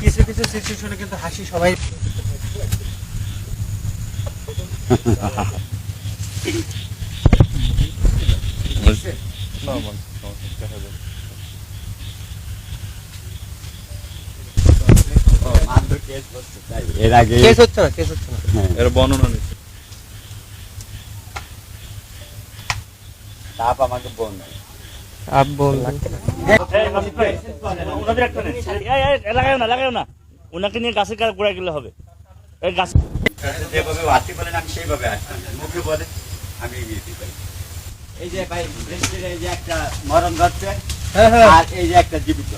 কিছু কিছু সিচুয়েশনে কিন্তু হাসি সবাই এর আগে কেস হচ্ছে না এর বর্ণনা নিচ্ছে তাপ আমাকে বোন আপ বল লাগাও না ওনাকে নিয়ে গাছের কাছে গোড়া গেলে হবে এই গাছ যেভাবে আসতে বলেন আমি সেইভাবে আসতাম মুখে বলে আমি এগিয়ে পারি এই যে ভাই এই যে একটা মরণ যাচ্ছে আর এই যে একটা জীবিত